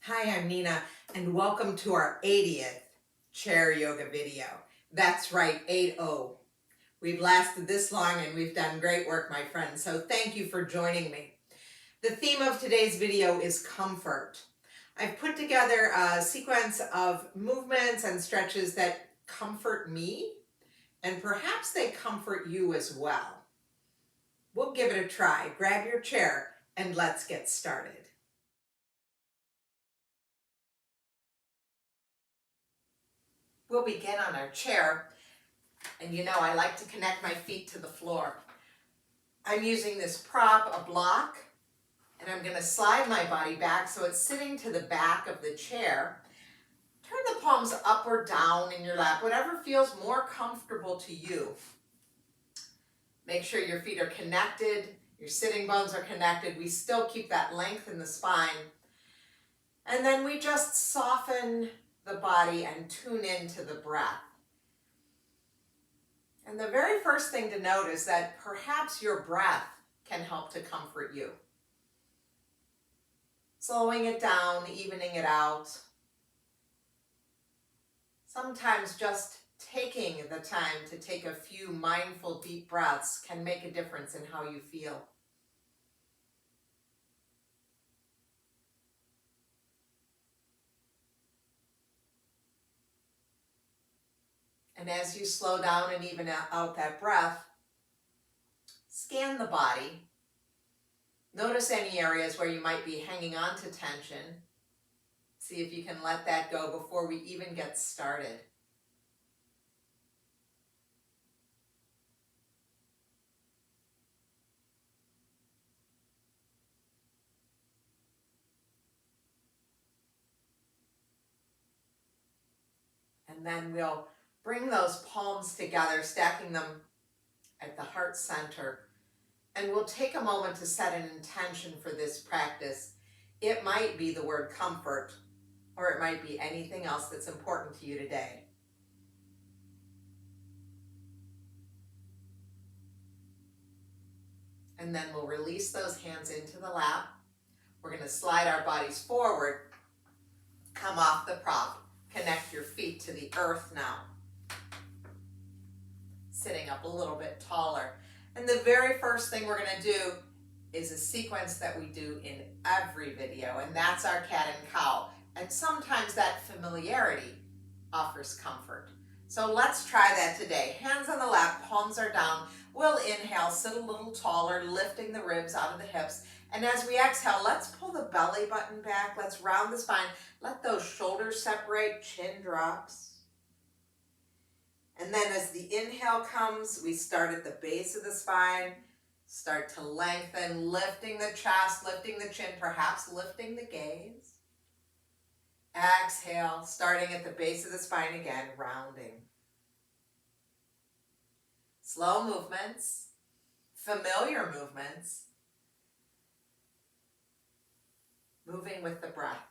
Hi, I'm Nina, and welcome to our 80th chair yoga video. That's right, 80. We've lasted this long and we've done great work, my friends, so thank you for joining me. The theme of today's video is comfort. I've put together a sequence of movements and stretches that comfort me, and perhaps they comfort you as well. We'll give it a try. Grab your chair and let's get started. We'll begin on our chair, and you know I like to connect my feet to the floor. I'm using this prop, a block, and I'm going to slide my body back so it's sitting to the back of the chair. Turn the palms up or down in your lap, whatever feels more comfortable to you. Make sure your feet are connected, your sitting bones are connected. We still keep that length in the spine. And then we just soften the body and tune into the breath. And the very first thing to note is that perhaps your breath can help to comfort you. Slowing it down, evening it out. Sometimes just taking the time to take a few mindful deep breaths can make a difference in how you feel. And as you slow down and even out that breath, scan the body. Notice any areas where you might be hanging on to tension. See if you can let that go before we even get started. And then we'll bring those palms together, stacking them at the heart center. And we'll take a moment to set an intention for this practice. It might be the word comfort, or it might be anything else that's important to you today. And then we'll release those hands into the lap. We're going to slide our bodies forward, come off the prop, connect your feet to the earth now. Sitting up a little bit taller. And the very first thing we're going to do is a sequence that we do in every video, and that's our cat and cow. And sometimes that familiarity offers comfort. So let's try that today. Hands on the lap, palms are down. We'll inhale, sit a little taller, lifting the ribs out of the hips. And as we exhale, let's pull the belly button back. Let's round the spine. Let those shoulders separate, chin drops. And then as the inhale comes, we start at the base of the spine, start to lengthen, lifting the chest, lifting the chin, perhaps lifting the gaze. Exhale, starting at the base of the spine again, rounding. Slow movements, familiar movements, moving with the breath.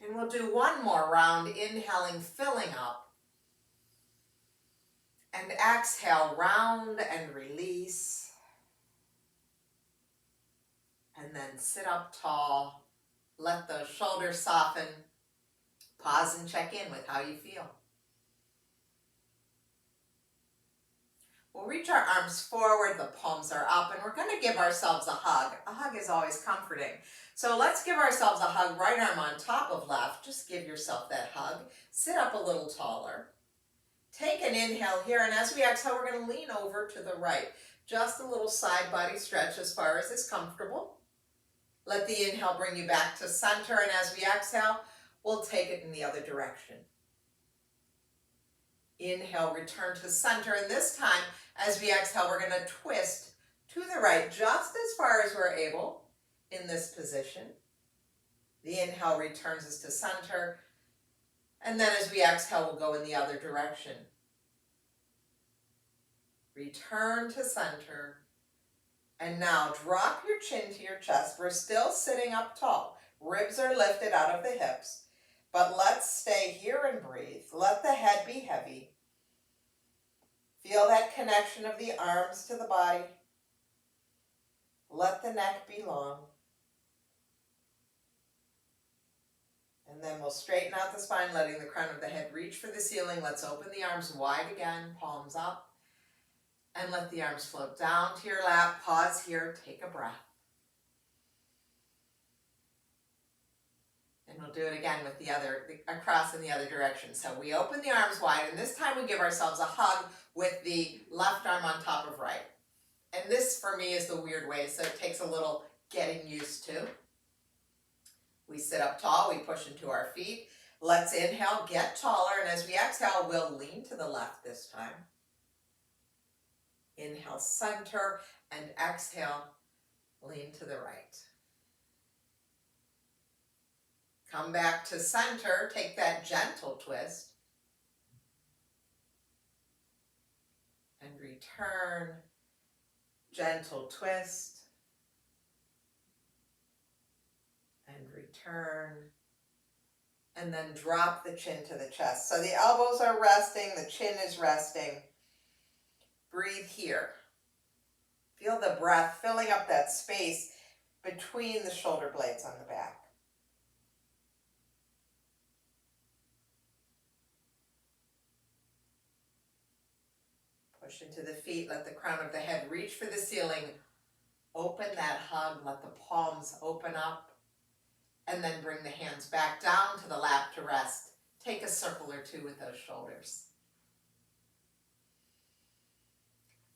And we'll do one more round, inhaling, filling up. And exhale, round and release. And then sit up tall. Let those shoulders soften. Pause and check in with how you feel. We'll reach our arms forward, the palms are up, and we're going to give ourselves a hug. A hug is always comforting. So let's give ourselves a hug, right arm on top of left. Just give yourself that hug. Sit up a little taller. Take an inhale here, and as we exhale, we're going to lean over to the right. Just a little side body stretch as far as is comfortable. Let the inhale bring you back to center, and as we exhale, we'll take it in the other direction. Inhale, return to center, and this time, as we exhale, we're going to twist to the right just as far as we're able in this position. The inhale returns us to center, and then as we exhale, we'll go in the other direction. Return to center, and now drop your chin to your chest. We're still sitting up tall. Ribs are lifted out of the hips. But let's stay here and breathe. Let the head be heavy. Feel that connection of the arms to the body. Let the neck be long. And then we'll straighten out the spine, letting the crown of the head reach for the ceiling. Let's open the arms wide again, palms up. And let the arms float down to your lap. Pause here, take a breath. And we'll do it again with across in the other direction. So we open the arms wide, and this time we give ourselves a hug with the left arm on top of right. And this, for me, is the weird way, so it takes a little getting used to. We sit up tall, we push into our feet. Let's inhale, get taller, and as we exhale, we'll lean to the left this time. Inhale, center, and exhale, lean to the right. Come back to center, take that gentle twist. And return, gentle twist. And return. And then drop the chin to the chest. So the elbows are resting, the chin is resting. Breathe here. Feel the breath filling up that space between the shoulder blades on the back. Push into the feet, let the crown of the head reach for the ceiling. Open that hug, let the palms open up. And then bring the hands back down to the lap to rest. Take a circle or two with those shoulders.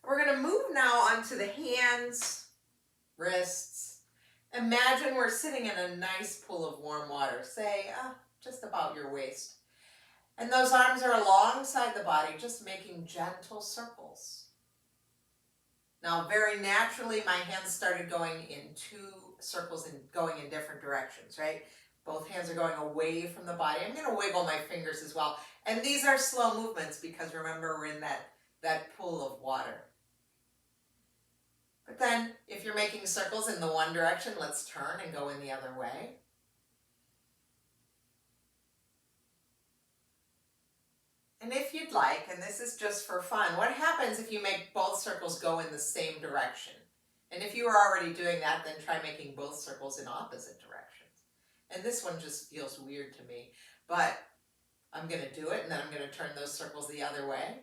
We're going to move now onto the hands, wrists. Imagine we're sitting in a nice pool of warm water, say just about your waist. And those arms are alongside the body, just making gentle circles. Now, very naturally, my hands started going in two circles and going in different directions, right? Both hands are going away from the body. I'm going to wiggle my fingers as well. And these are slow movements because remember, we're in that pool of water. But then, if you're making circles in the one direction, let's turn and go in the other way. And if you'd like, and this is just for fun, what happens if you make both circles go in the same direction? And if you are already doing that, then try making both circles in opposite directions. And this one just feels weird to me, but I'm going to do it, and then I'm going to turn those circles the other way.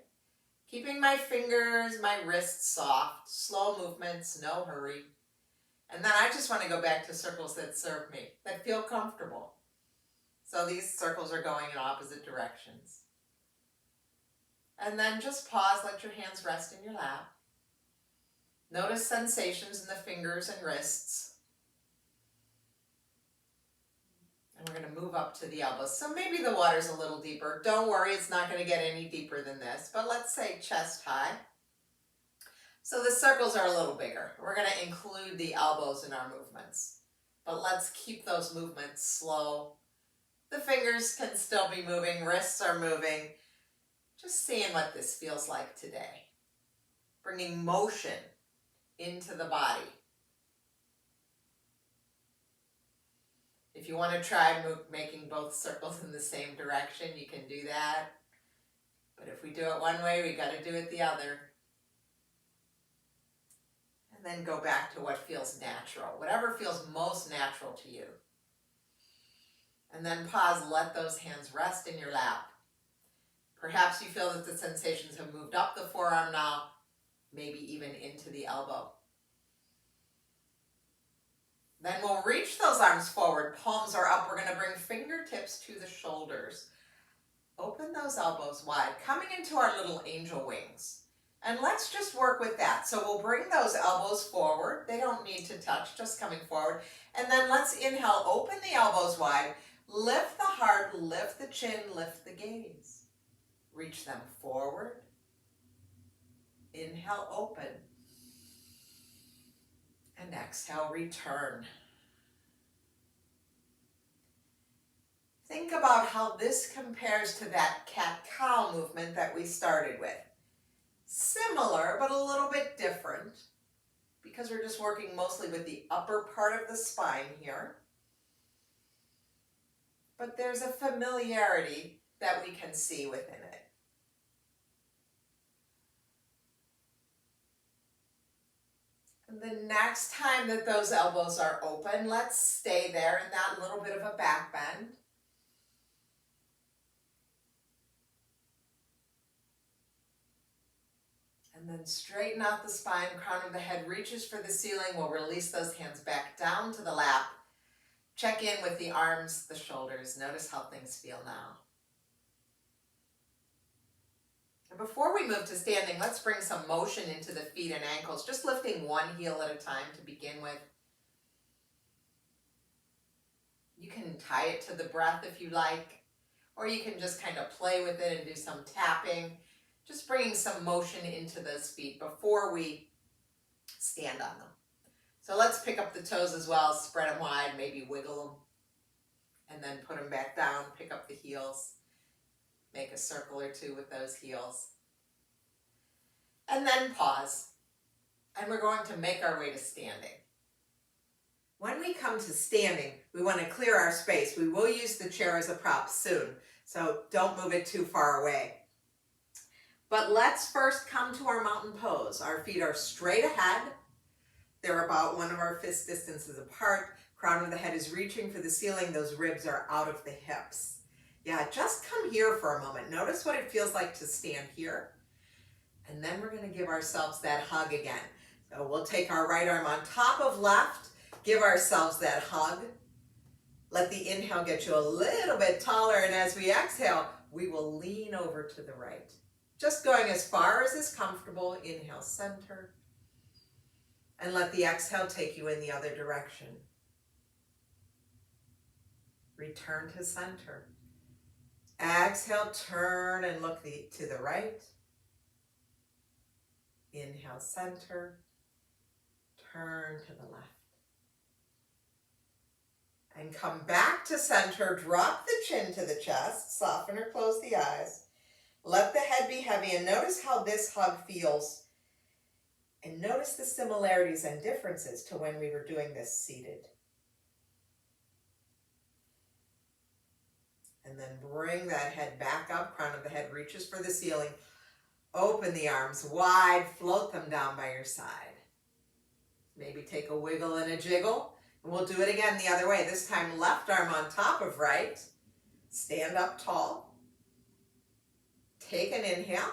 Keeping my fingers, my wrists soft, slow movements, no hurry. And then I just want to go back to circles that serve me, that feel comfortable. So these circles are going in opposite directions. And then just pause, let your hands rest in your lap. Notice sensations in the fingers and wrists. And we're going to move up to the elbows. So maybe the water's a little deeper. Don't worry, it's not going to get any deeper than this. But let's say chest high. So the circles are a little bigger. We're going to include the elbows in our movements. But let's keep those movements slow. The fingers can still be moving, wrists are moving. Just seeing what this feels like today. Bringing motion into the body. If you want to try making both circles in the same direction, you can do that. But if we do it one way, we got to do it the other. And then go back to what feels natural, whatever feels most natural to you. And then pause, let those hands rest in your lap. Perhaps you feel that the sensations have moved up the forearm now, maybe even into the elbow. Then we'll reach those arms forward, palms are up. We're going to bring fingertips to the shoulders. Open those elbows wide, coming into our little angel wings. And let's just work with that. So we'll bring those elbows forward. They don't need to touch, just coming forward. And then let's inhale, open the elbows wide, lift the heart, lift the chin, lift the gaze. Reach them forward. Inhale, open. And exhale, return. Think about how this compares to that cat-cow movement that we started with. Similar, but a little bit different because we're just working mostly with the upper part of the spine here. but there's a familiarity that we can see within it. And the next time that those elbows are open, let's stay there in that little bit of a back bend. And then straighten out the spine, crown of the head reaches for the ceiling. We'll release those hands back down to the lap. Check in with the arms, the shoulders. Notice how things feel now. And before we move to standing, let's bring some motion into the feet and ankles, just lifting one heel at a time to begin with. You can tie it to the breath if you like, or you can just kind of play with it and do some tapping. Just bringing some motion into those feet before we stand on them. So let's pick up the toes as well, spread them wide, maybe wiggle them, and then put them back down, pick up the heels, make a circle or two with those heels. And then pause, and we're going to make our way to standing. When we come to standing, we want to clear our space. We will use the chair as a prop soon, so don't move it too far away. But let's first come to our mountain pose. Our feet are straight ahead. They're about one of our fist distances apart. Crown of the head is reaching for the ceiling. Those ribs are out of the hips. Yeah, just come here for a moment. Notice what it feels like to stand here. And then we're going to give ourselves that hug again. So we'll take our right arm on top of left, give ourselves that hug. Let the inhale get you a little bit taller, and as we exhale, we will lean over to the right. Just going as far as is comfortable. Inhale, center. And let the exhale take you in the other direction. Return to center. Exhale, turn and look to the right. Inhale, center. Turn to the left. And come back to center. Drop the chin to the chest. Soften or close the eyes. Let the head be heavy, and notice how this hug feels. And notice the similarities and differences to when we were doing this seated. And then bring that head back up. Crown of the head reaches for the ceiling. Open the arms wide. Float them down by your side. Maybe take a wiggle and a jiggle. And we'll do it again the other way. This time left arm on top of right. Stand up tall. Take an inhale.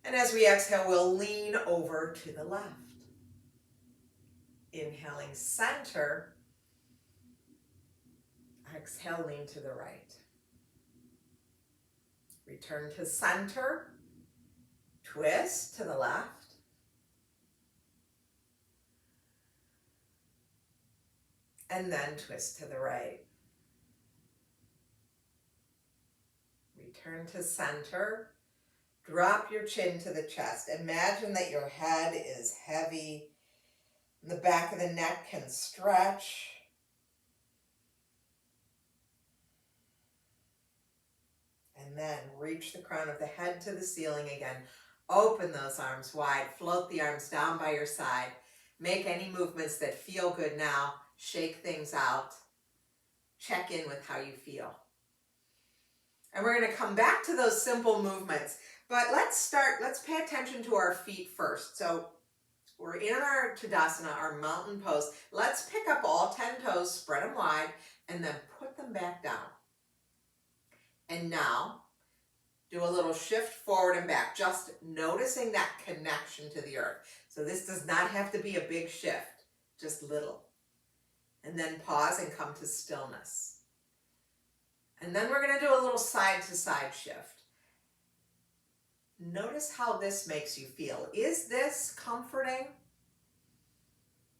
And as we exhale, we'll lean over to the left. Inhaling, center. Exhale, lean to the right. Return to center. Twist to the left. And then twist to the right. Return to center. Drop your chin to the chest. Imagine that your head is heavy. The back of the neck can stretch. And then reach the crown of the head to the ceiling again. Open those arms wide. Float the arms down by your side. Make any movements that feel good now. Shake things out. Check in with how you feel. And we're going to come back to those simple movements. But let's pay attention to our feet first. So we're in our Tadasana, our mountain pose. Let's pick up all 10 toes, spread them wide, and then put them back down. And now, do a little shift forward and back, just noticing that connection to the earth. So this does not have to be a big shift, just little. And then pause and come to stillness. And then we're going to do a little side-to-side shift. Notice how this makes you feel. Is this comforting?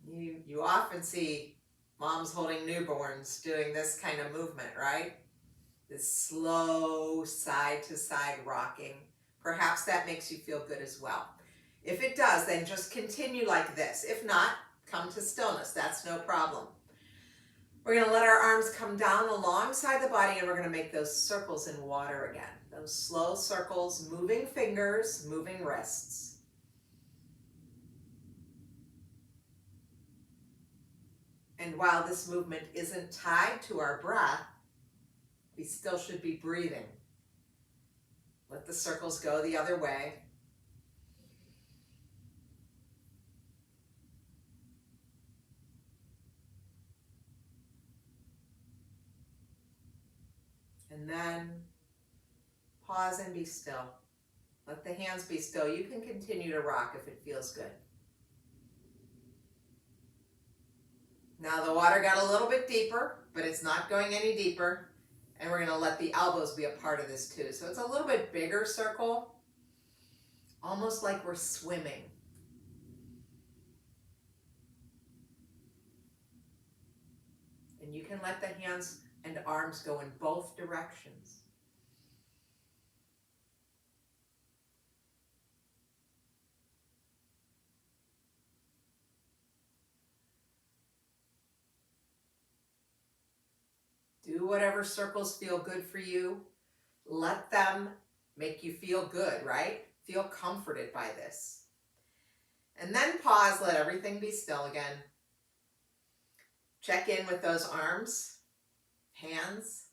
You often see moms holding newborns doing this kind of movement, right? This slow side-to-side rocking. Perhaps that makes you feel good as well. If it does, then just continue like this. If not, come to stillness. That's no problem. We're going to let our arms come down alongside the body, and we're going to make those circles in water again. Those slow circles, moving fingers, moving wrists. And while this movement isn't tied to our breath, we still should be breathing. Let the circles go the other way. And then pause and be still. Let the hands be still. You can continue to rock if it feels good. Now the water got a little bit deeper, but it's not going any deeper. And we're going to let the elbows be a part of this too. So it's a little bit bigger circle, almost like we're swimming. And you can let the hands and arms go in both directions. Do whatever circles feel good for you. Let them make you feel good, right? Feel comforted by this. And then pause, let everything be still again. Check in with those arms, hands.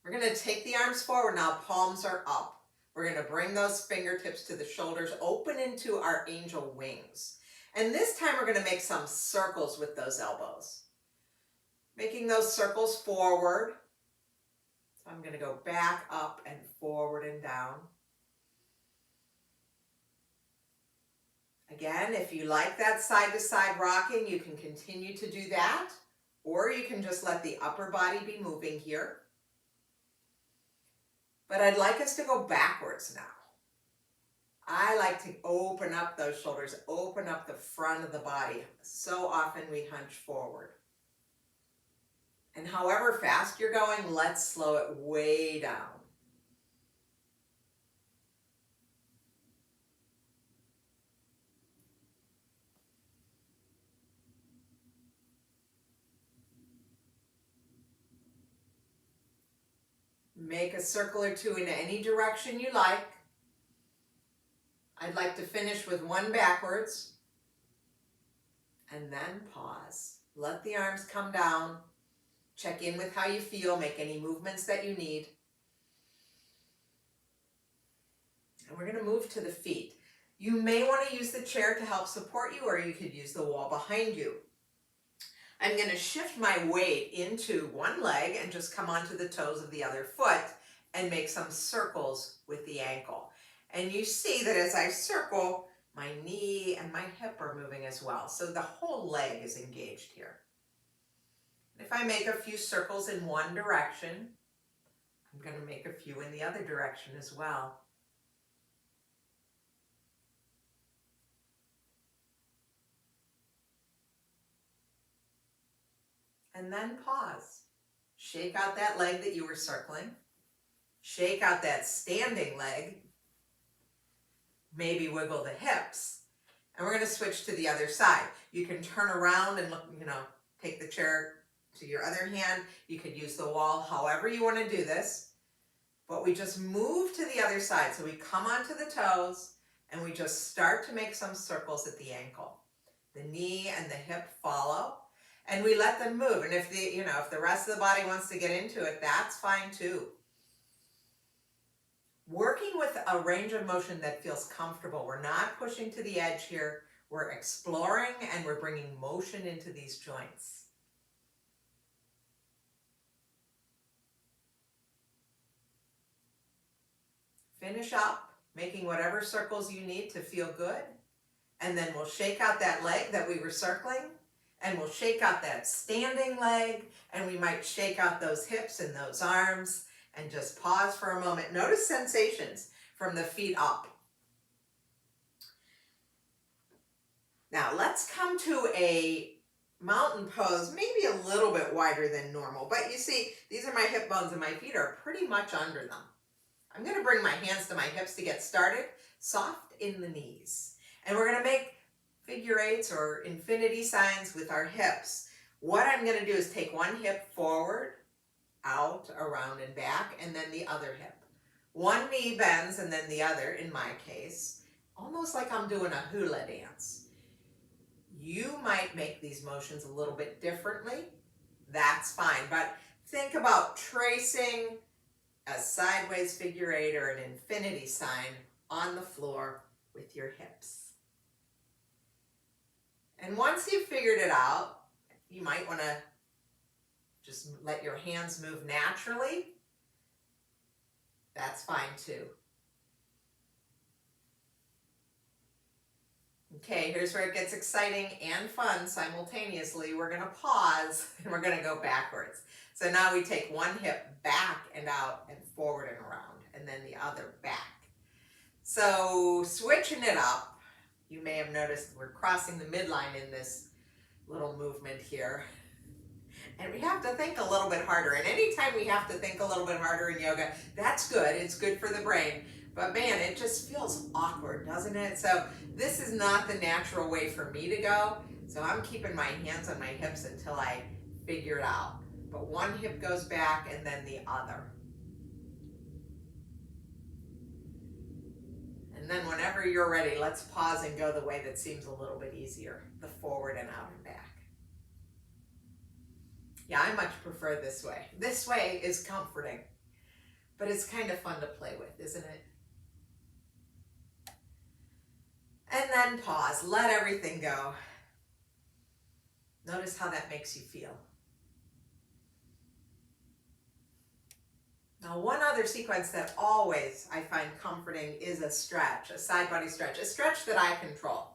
We're going to take the arms forward now, palms are up. We're going to bring those fingertips to the shoulders, open into our angel wings. And this time we're going to make some circles with those elbows. Making those circles forward. So I'm going to go back, up, and forward and down. Again, if you like that side-to-side rocking, you can continue to do that, or you can just let the upper body be moving here. But I'd like us to go backwards now. I like to open up those shoulders, open up the front of the body. So often we hunch forward. And however fast you're going, let's slow it way down. Make a circle or two in any direction you like. I'd like to finish with one backwards. And then pause. Let the arms come down. Check in with how you feel. Make any movements that you need. And we're going to move to the feet. You may want to use the chair to help support you, or you could use the wall behind you. I'm going to shift my weight into one leg and just come onto the toes of the other foot and make some circles with the ankle. And you see that as I circle, my knee and my hip are moving as well. So the whole leg is engaged here. If I make a few circles in one direction, I'm going to make a few in the other direction as well. And then pause. Shake out that leg that you were circling. Shake out that standing leg. Maybe wiggle the hips. And we're going to switch to the other side. You can turn around and look, take the chair to your other hand. You could use the wall, however you want to do this. But we just move to the other side. So we come onto the toes and we just start to make some circles at the ankle. The knee and the hip follow. And we let them move. And if the rest of the body wants to get into it, that's fine too. Working with a range of motion that feels comfortable. We're not pushing to the edge here. We're exploring and we're bringing motion into these joints. Finish up, making whatever circles you need to feel good. And then we'll shake out that leg that we were circling. And we'll shake out that standing leg, and we might shake out those hips and those arms, and just pause for a moment. Notice sensations from the feet up. Now let's come to a mountain pose, maybe a little bit wider than normal, but you see, these are my hip bones and my feet are pretty much under them. I'm going to bring my hands to my hips to get started, soft in the knees. And we're going to make figure eights or infinity signs with our hips. What I'm going to do is take one hip forward, out, around, and back, and then the other hip. One knee bends and then the other, in my case, almost like I'm doing a hula dance. You might make these motions a little bit differently. That's fine, but think about tracing a sideways figure eight or an infinity sign on the floor with your hips. And once you've figured it out, you might want to just let your hands move naturally. That's fine too. Okay, here's where it gets exciting and fun simultaneously. We're going to pause and we're going to go backwards. So now we take one hip back and out and forward and around, and then the other back. So switching it up, you may have noticed we're crossing the midline in this little movement here. And we have to think a little bit harder. And anytime we have to think a little bit harder in yoga, that's good. It's good for the brain. But man, it just feels awkward, doesn't it? So this is not the natural way for me to go. So I'm keeping my hands on my hips until I figure it out. But one hip goes back and then the other. And then whenever you're ready, let's pause and go the way that seems a little bit easier. The forward and out and back. Yeah, I much prefer this way. This way is comforting, but it's kind of fun to play with, isn't it? And then pause, let everything go. Notice how that makes you feel. Now, one other sequence that always I find comforting is a stretch, a side body stretch, a stretch that I control.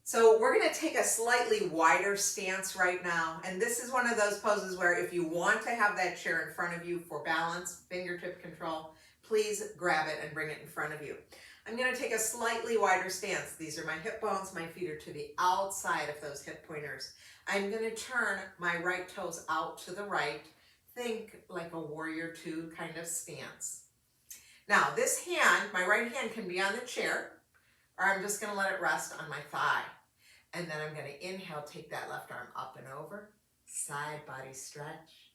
So we're going to take a slightly wider stance right now. And this is one of those poses where if you want to have that chair in front of you for balance, fingertip control, please grab it and bring it in front of you. I'm going to take a slightly wider stance. These are my hip bones. My feet are to the outside of those hip pointers. I'm going to turn my right toes out to the right. Think like a warrior two kind of stance. Now this hand, my right hand can be on the chair, or I'm just going to let it rest on my thigh. And then I'm going to inhale, take that left arm up and over, side body stretch.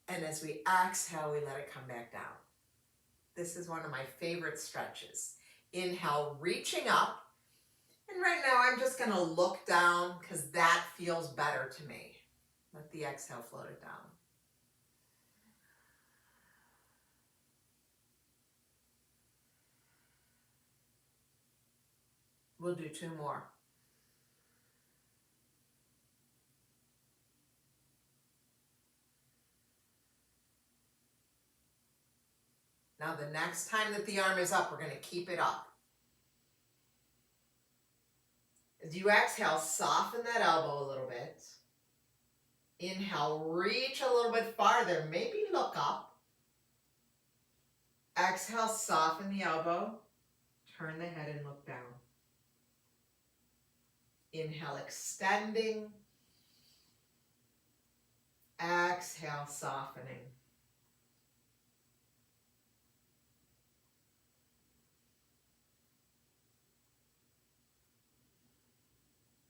And as we exhale, we let it come back down. This is one of my favorite stretches. Inhale, reaching up. And right now I'm just going to look down because that feels better to me. Let the exhale float it down. We'll do two more. Now the next time that the arm is up, we're going to keep it up. As you exhale, soften that elbow a little bit. Inhale, reach a little bit farther, maybe look up. Exhale, soften the elbow, turn the head and look down. Inhale, extending. Exhale, softening.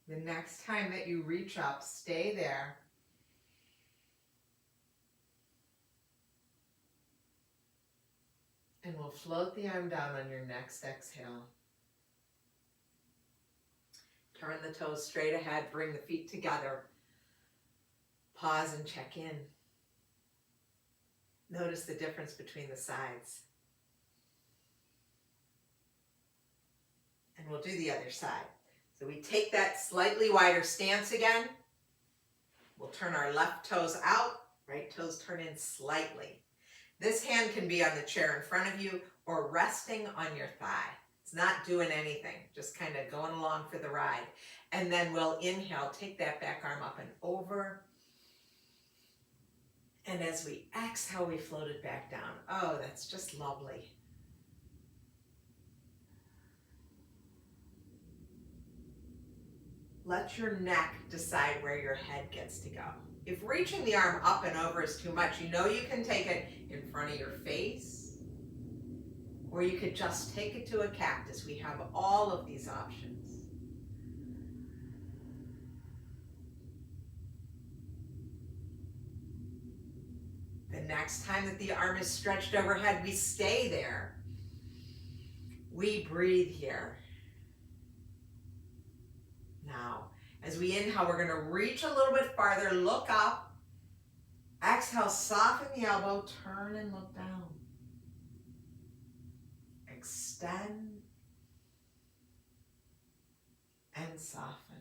The next time that you reach up, stay there. And we'll float the arm down on your next exhale. Turn the toes straight ahead, bring the feet together. Pause and check in. Notice the difference between the sides. And we'll do the other side. So we take that slightly wider stance again. We'll turn our left toes out, right toes turn in slightly. This hand can be on the chair in front of you or resting on your thigh. It's not doing anything, just kind of going along for the ride. And then we'll inhale, take that back arm up and over. And as we exhale, we float it back down. Oh, that's just lovely. Let your neck decide where your head gets to go. If reaching the arm up and over is too much, you know you can take it in front of your face, or you could just take it to a cactus. We have all of these options. The next time that the arm is stretched overhead, we stay there. We breathe here. Now, As we inhale, we're gonna reach a little bit farther, look up. Exhale, soften the elbow, turn and look down. Extend and soften.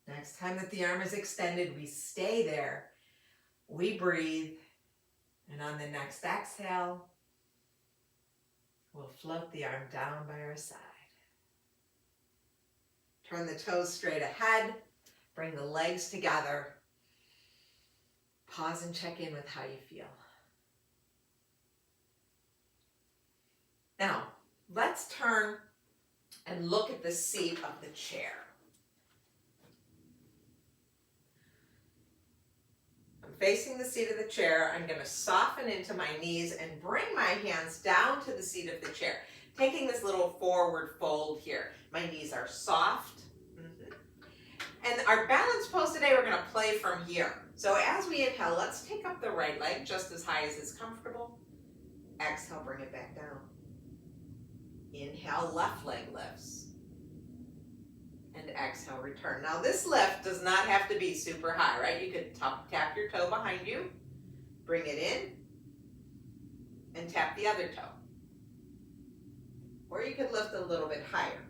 Next time that the arm is extended, we stay there. We breathe, and on the next exhale, we'll float the arm down by our side. Turn the toes straight ahead, bring the legs together. Pause and check in with how you feel. Now, let's turn and look at the seat of the chair. I'm facing the seat of the chair. I'm going to soften into my knees and bring my hands down to the seat of the chair, taking this little forward fold here. My knees are soft. And our balance pose today, we're going to play from here. So as we inhale, let's take up the right leg just as high as is comfortable. Exhale, bring it back down. Inhale, left leg lifts. And exhale, return. Now this lift does not have to be super high, right? You could tap your toe behind you, bring it in, and tap the other toe. Or you could lift a little bit higher.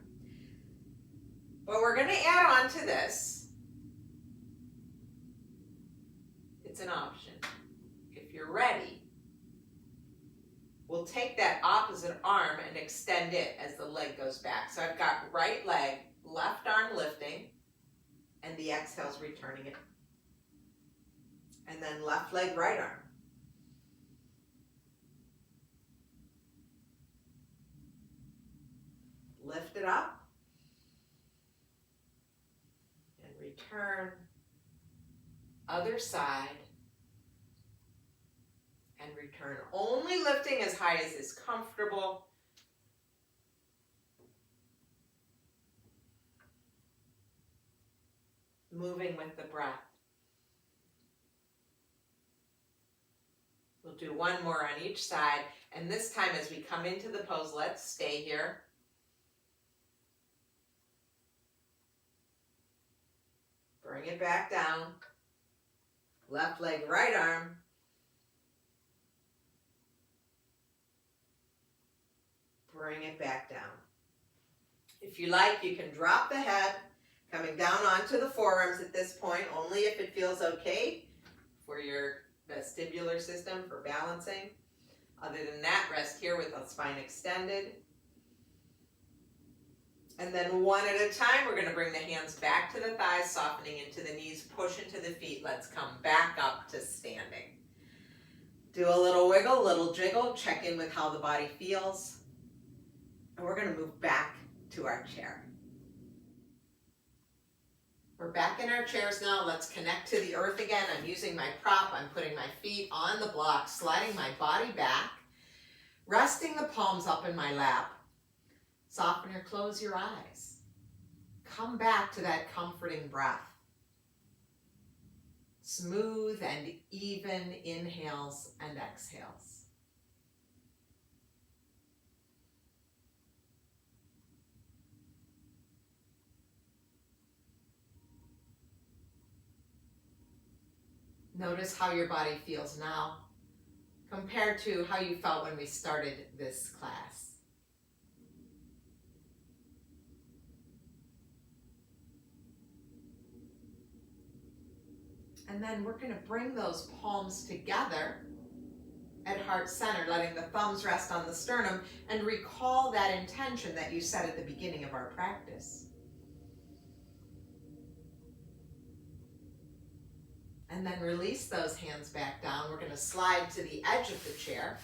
But we're going to add on to this. It's an option. If you're ready, we'll take that opposite arm and extend it as the leg goes back. So I've got right leg, left arm lifting, and the exhale's returning it. And then left leg, right arm. Lift it up. And return. Other side. And return. Only lifting as high as is comfortable. Moving with the breath. We'll do one more on each side. And this time as we come into the pose, let's stay here. Bring it back down. Left leg, right arm. Bring it back down. If you like, you can drop the head, coming down onto the forearms at this point, only if it feels okay for your vestibular system for balancing. Other than that, rest here with the spine extended. And then one at a time, we're going to bring the hands back to the thighs, softening into the knees, push into the feet. Let's come back up to standing. Do a little wiggle, little jiggle, check in with how the body feels. And we're going to move back to our chair. We're back in our chairs now. Let's connect to the earth again. I'm using my prop. I'm putting my feet on the block, sliding my body back, resting the palms up in my lap. Soften or close your eyes. Come back to that comforting breath. Smooth and even inhales and exhales. Notice how your body feels now compared to how you felt when we started this class. And then we're going to bring those palms together at heart center, letting the thumbs rest on the sternum, and recall that intention that you set at the beginning of our practice. And then release those hands back down. We're going to slide to the edge of the chair,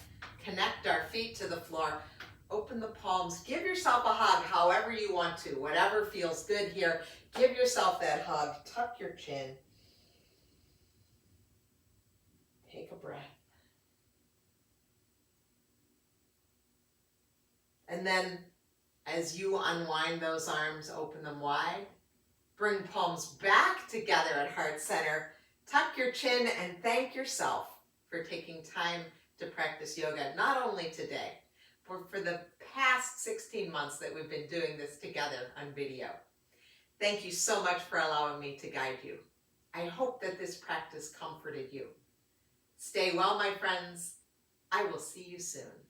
connect our feet to the floor, open the palms, give yourself a hug however you want to, whatever feels good here. Give yourself that hug, tuck your chin. Take a breath. And then as you unwind those arms, open them wide, Bring palms back together at heart center. Tuck your chin and thank yourself for taking time to practice yoga, not only today, but for the past 16 months that we've been doing this together on video. Thank you so much for allowing me to guide you. I hope that this practice comforted you. Stay well, my friends. I will see you soon.